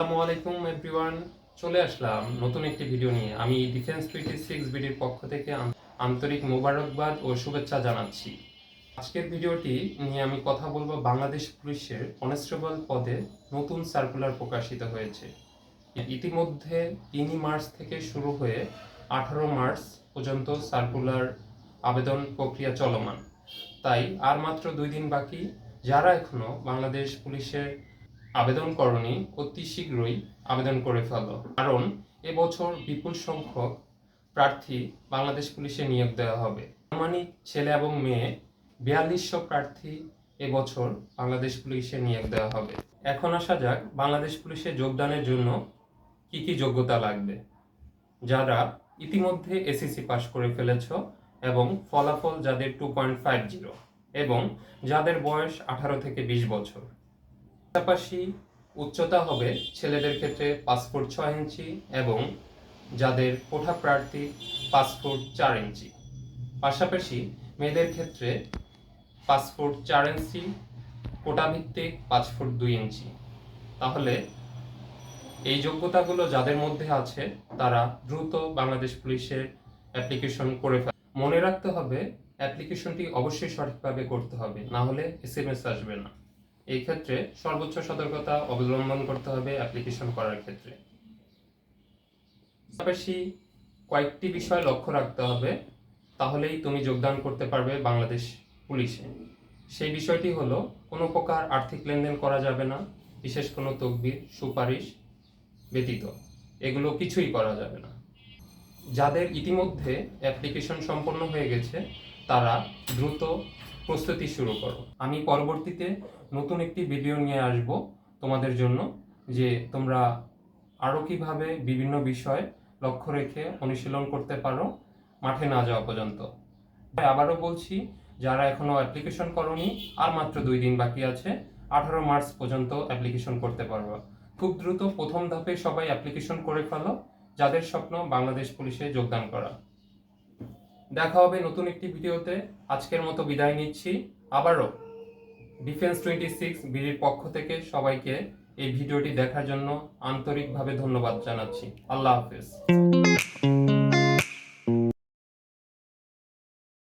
আসসালামু আলাইকুম এভরিওয়ান, চলে আসলাম নতুন একটি ভিডিও নিয়ে। আমি ডিফেন্স 26 বিডির পক্ষ থেকে আন্তরিক মোবারকবাদ ও শুভেচ্ছা জানাচ্ছি। আজকের ভিডিওটি নিয়ে আমি কথা বলবো বাংলাদেশ পুলিশের কনস্টেবল পদে নতুন সার্কুলার প্রকাশিত হয়েছে। ইতিমধ্যে 3 মার্চ থেকে শুরু হয়ে 18 মার্চ পর্যন্ত সার্কুলার আবেদন প্রক্রিয়া চলমান। তাই আর মাত্র 2 দিন বাকি। যারা এখনো বাংলাদেশ পুলিশের আবেদন করনি অতি শীঘ্রই আবেদন করে ফেলো, কারণ এবছর বিপুল সংখ্যক প্রার্থী বাংলাদেশ পুলিশে নিয়োগ দেওয়া হবে। আনুমানিক ছেলে এবং মেয়ে 4200 প্রার্থী এবছর বাংলাদেশ পুলিশে নিয়োগ দেওয়া হবে। এখন আসা যাক বাংলাদেশ পুলিশে যোগদানের জন্য কি কি যোগ্যতা লাগবে। যারা ইতিমধ্যে এসএসসি পাস করে ফেলেছ এবং ফলাফল যাদের 2.50 এবং যাদের বয়স 18 থেকে 20 বছর। পাশাপাশি উচ্চতা হবে ছেলেদের ক্ষেত্রে 5 ফুট 6 ইঞ্চি এবং যাদের কোঠা প্রার্থী 5 ফুট 4 ইঞ্চি। পাশাপাশি মেয়েদের ক্ষেত্রে 5 ফুট 4 ইঞ্চি, কোটা ভিত্তিক 5 ফুট 2 ইঞ্চি। তাহলে এই যোগ্যতাগুলো যাদের মধ্যে আছে তারা দ্রুত বাংলাদেশ পুলিশের অ্যাপ্লিকেশন করে ফেলে। মনে রাখতে হবে অ্যাপ্লিকেশনটি অবশ্যই সঠিকভাবে করতে হবে, না হলে এসএমএস আসবে না। এই ক্ষেত্রে সর্বোচ্চ সতর্কতা অবলম্বন করতে হবে অ্যাপ্লিকেশন করার ক্ষেত্রে। পাশাপাশি কয়েকটি বিষয় লক্ষ্য রাখতে হবে, তাহলেই তুমি যোগদান করতে পারবে বাংলাদেশ পুলিশে। সেই বিষয়টি হলো কোনো প্রকার আর্থিক লেনদেন করা যাবে না, বিশেষ কোনো তকবির সুপারিশ ব্যতীত এগুলো কিছুই করা যাবে না। যাদের ইতিমধ্যে অ্যাপ্লিকেশন সম্পন্ন হয়ে গেছে তারা দ্রুত প্রস্তুতি শুরু করো। আমি পরবর্তীতে নতুন একটি ভিডিও নিয়ে আসব তোমাদের জন্য, যে তোমরা আরও কিভাবে বিভিন্ন বিষয় লক্ষ্য রেখে অনুশীলন করতে পারো মাঠে না যাওয়া পর্যন্ত। আবারও বলছি, যারা এখনো অ্যাপ্লিকেশন করোনি আর মাত্র 2 দিন বাকি আছে, 18 মার্চ পর্যন্ত অ্যাপ্লিকেশন করতে পারবা। খুব দ্রুত প্রথম ধাপে সবাই অ্যাপ্লিকেশন করে ফেলো যাদের স্বপ্ন বাংলাদেশ পুলিশে যোগদান করা। দেখা হবে নতুন একটি ভিডিওতে। আজকের মতো বিদায় নিচ্ছি। আবারও ডিফেন্স 26 বিডির পক্ষ থেকে সবাইকে এই ভিডিওটি দেখার জন্য আন্তরিকভাবে ধন্যবাদ জানাচ্ছি। আল্লাহ হাফেজ।